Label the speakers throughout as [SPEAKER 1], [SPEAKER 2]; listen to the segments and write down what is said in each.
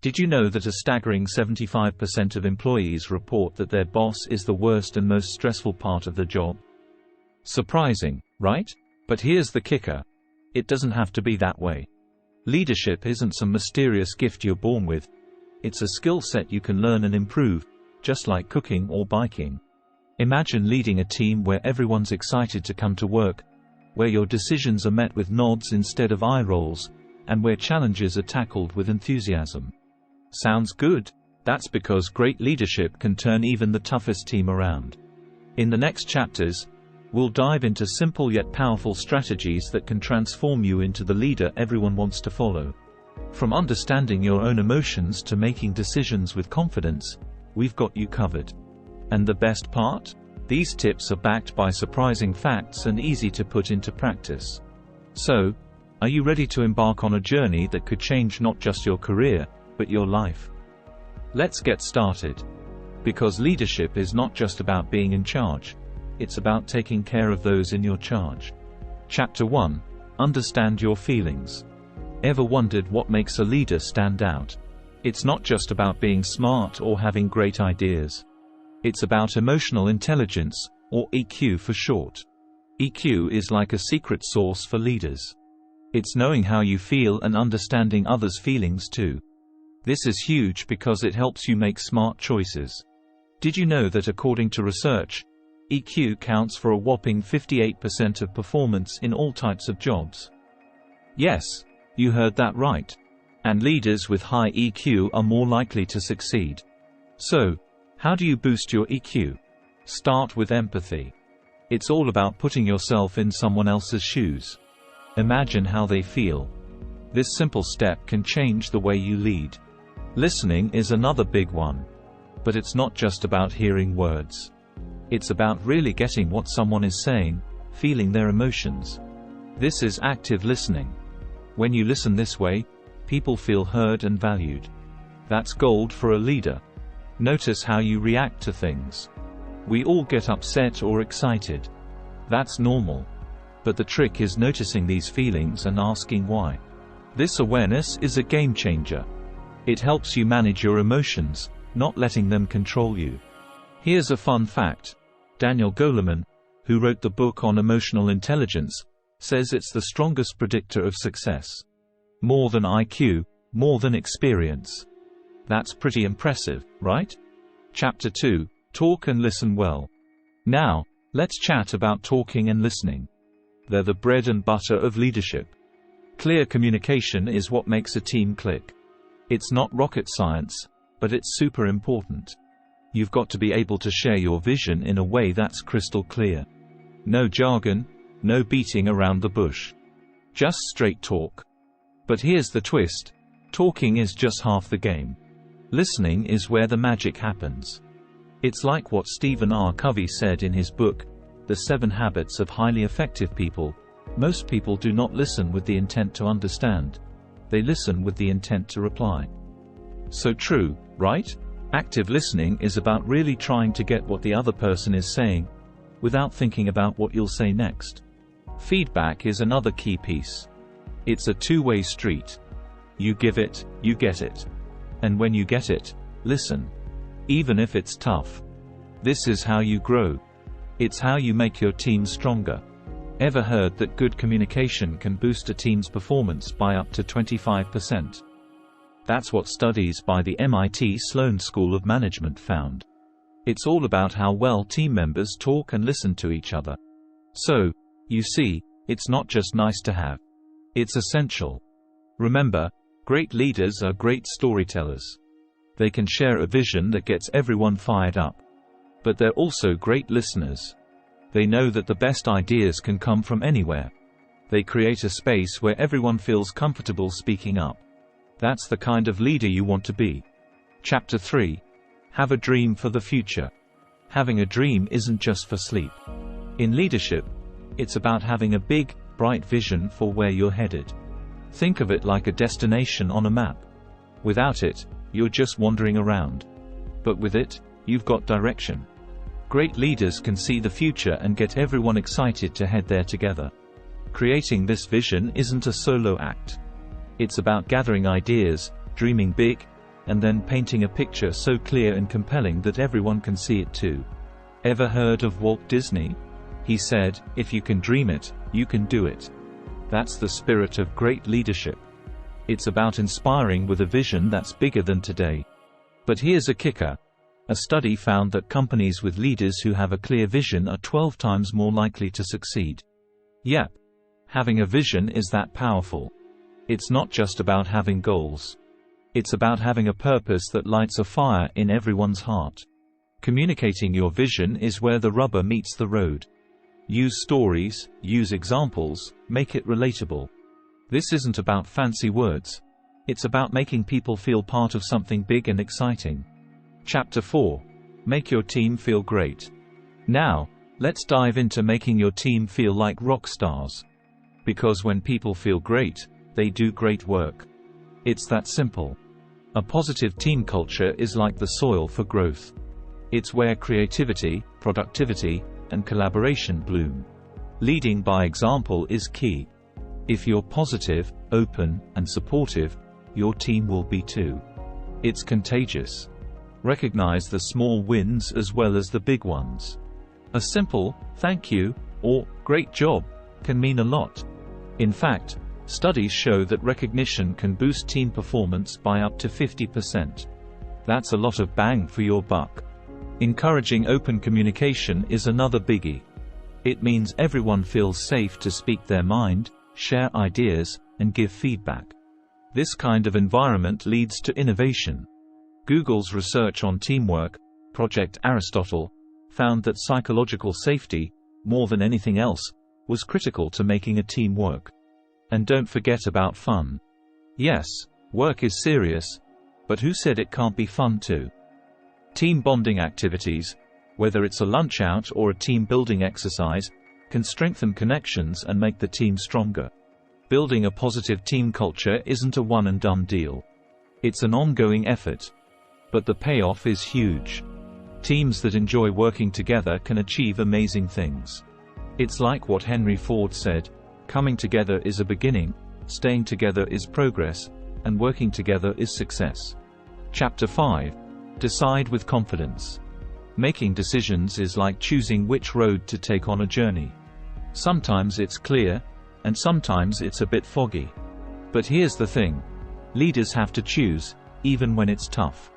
[SPEAKER 1] Did you know that a staggering 75% of employees report that their boss is the worst and most stressful part of the job? Surprising, right? But here's the kicker. It doesn't have to be that way. Leadership isn't some mysterious gift you're born with. It's a skill set you can learn and improve, just like cooking or biking. Imagine leading a team where everyone's excited to come to work, where your decisions are met with nods instead of eye rolls, and where challenges are tackled with enthusiasm. Sounds good? That's because great leadership can turn even the toughest team around. In the next chapters, we'll dive into simple yet powerful strategies that can transform you into the leader everyone wants to follow. From understanding your own emotions to making decisions with confidence, we've got you covered. And the best part? These tips are backed by surprising facts and easy to put into practice. So, are you ready to embark on a journey that could change not just your career, but your life? Let's get started. Because leadership is not just about being in charge. It's about taking care of those in your charge. Chapter 1. Understand your feelings. Ever wondered what makes a leader stand out? It's not just about being smart or having great ideas. It's about emotional intelligence, or EQ for short. EQ is like a secret sauce for leaders. It's knowing how you feel and understanding others' feelings too. This is huge because it helps you make smart choices. Did you know that according to research, EQ counts for a whopping 58% of performance in all types of jobs? Yes, you heard that right. And leaders with high EQ are more likely to succeed. So, how do you boost your EQ? Start with empathy. It's all about putting yourself in someone else's shoes. Imagine how they feel. This simple step can change the way you lead. Listening is another big one. But it's not just about hearing words. It's about really getting what someone is saying, feeling their emotions. This is active listening. When you listen this way, people feel heard and valued. That's gold for a leader. Notice how you react to things. We all get upset or excited. That's normal. But the trick is noticing these feelings and asking why. This awareness is a game changer. It helps you manage your emotions, not letting them control you. Here's a fun fact. Daniel Goleman, who wrote the book on emotional intelligence, says it's the strongest predictor of success. More than IQ, more than experience. That's pretty impressive, right? Chapter 2. Talk and listen well. Now, let's chat about talking and listening. They're the bread and butter of leadership. Clear communication is what makes a team click. It's not rocket science, but it's super important. You've got to be able to share your vision in a way that's crystal clear. No jargon, no beating around the bush. Just straight talk. But here's the twist. Talking is just half the game. Listening is where the magic happens. It's like what Stephen R. Covey said in his book, The 7 Habits of Highly Effective People. Most people do not listen with the intent to understand. They listen with the intent to reply. So true, right? Active listening is about really trying to get what the other person is saying, without thinking about what you'll say next. Feedback is another key piece. It's a two-way street. You give it, you get it. And when you get it, listen. Even if it's tough. This is how you grow. It's how you make your team stronger. Ever heard that good communication can boost a team's performance by up to 25%? That's what studies by the MIT Sloan School of Management found. It's all about how well team members talk and listen to each other. So, you see, it's not just nice to have. It's essential. Remember, great leaders are great storytellers. They can share a vision that gets everyone fired up. But they're also great listeners. They know that the best ideas can come from anywhere. They create a space where everyone feels comfortable speaking up. That's the kind of leader you want to be. Chapter 3. Have a dream for the future. Having a dream isn't just for sleep. In leadership, it's about having a big, bright vision for where you're headed. Think of it like a destination on a map. Without it, you're just wandering around. But with it, you've got direction. Great leaders can see the future and get everyone excited to head there together. Creating this vision isn't a solo act. It's about gathering ideas, dreaming big, and then painting a picture so clear and compelling that everyone can see it too. Ever heard of Walt Disney? He said, "If you can dream it, you can do it." That's the spirit of great leadership. It's about inspiring with a vision that's bigger than today. But here's a kicker. A study found that companies with leaders who have a clear vision are 12 times more likely to succeed. Yep. Having a vision is that powerful. It's not just about having goals. It's about having a purpose that lights a fire in everyone's heart. Communicating your vision is where the rubber meets the road. Use stories, use examples, make it relatable. This isn't about fancy words. It's about making people feel part of something big and exciting. Chapter 4. Make your team feel great. Now, let's dive into making your team feel like rock stars. Because when people feel great, they do great work. It's that simple. A positive team culture is like the soil for growth. It's where creativity, productivity, and collaboration bloom. Leading by example is key. If you're positive, open, and supportive, your team will be too. It's contagious. Recognize the small wins as well as the big ones. A simple, "thank you," or "great job," can mean a lot. In fact, studies show that recognition can boost team performance by up to 50%. That's a lot of bang for your buck. Encouraging open communication is another biggie. It means everyone feels safe to speak their mind, share ideas, and give feedback. This kind of environment leads to innovation. Google's research on teamwork, Project Aristotle, found that psychological safety, more than anything else, was critical to making a team work. And don't forget about fun. Yes, work is serious, but who said it can't be fun too? Team bonding activities, whether it's a lunch out or a team building exercise, can strengthen connections and make the team stronger. Building a positive team culture isn't a one-and-done deal. It's an ongoing effort. But the payoff is huge. Teams that enjoy working together can achieve amazing things. It's like what Henry Ford said, "Coming together is a beginning, staying together is progress, and working together is success." Chapter 5. Decide with confidence. Making decisions is like choosing which road to take on a journey. Sometimes it's clear, and sometimes it's a bit foggy. But here's the thing. Leaders have to choose, even when it's tough.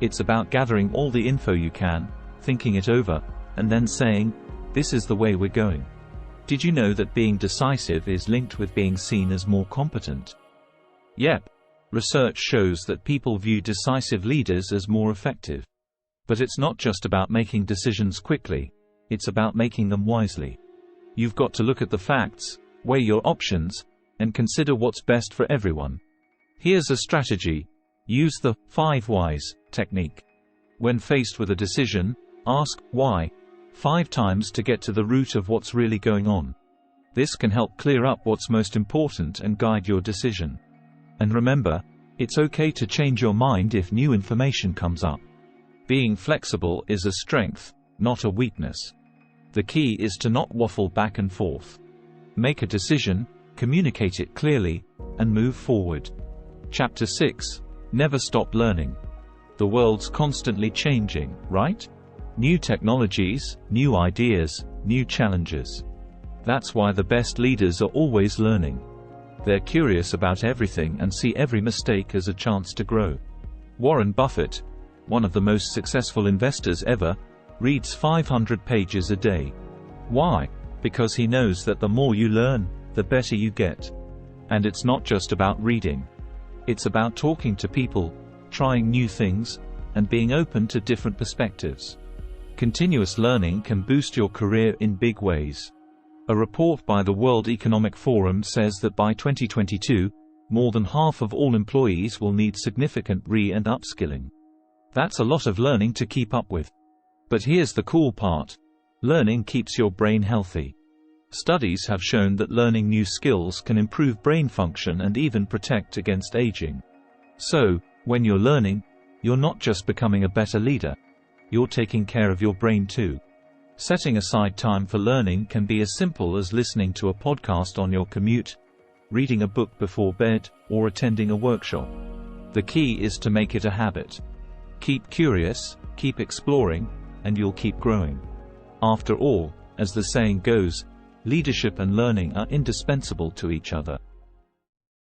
[SPEAKER 1] It's about gathering all the info you can, thinking it over, and then saying, "This is the way we're going." Did you know that being decisive is linked with being seen as more competent? Yep. Research shows that people view decisive leaders as more effective. But it's not just about making decisions quickly, it's about making them wisely. You've got to look at the facts, weigh your options, and consider what's best for everyone. Here's a strategy. Use the 5 whys technique. When faced with a decision, ask why 5 times to get to the root of what's really going on. This can help clear up what's most important and guide your decision. And remember, it's okay to change your mind if new information comes up. Being flexible is a strength, not a weakness. The key is to not waffle back and forth. Make a decision, communicate it clearly, and move forward. Chapter 6. Never stop learning. The world's constantly changing, right? New technologies, new ideas, new challenges. That's why the best leaders are always learning. They're curious about everything and see every mistake as a chance to grow. Warren Buffett, one of the most successful investors ever, reads 500 pages a day. Why? Because he knows that the more you learn, the better you get. And it's not just about reading. It's about talking to people, trying new things, and being open to different perspectives. Continuous learning can boost your career in big ways. A report by the World Economic Forum says that by 2022, more than half of all employees will need significant re- and upskilling. That's a lot of learning to keep up with. But here's the cool part. Learning keeps your brain healthy. Studies have shown that learning new skills can improve brain function and even protect against aging. So, when you're learning, you're not just becoming a better leader. You're taking care of your brain too. Setting aside time for learning can be as simple as listening to a podcast on your commute, reading a book before bed, or attending a workshop. The key is to make it a habit. Keep curious, keep exploring, and you'll keep growing. After all, as the saying goes, leadership and learning are indispensable to each other.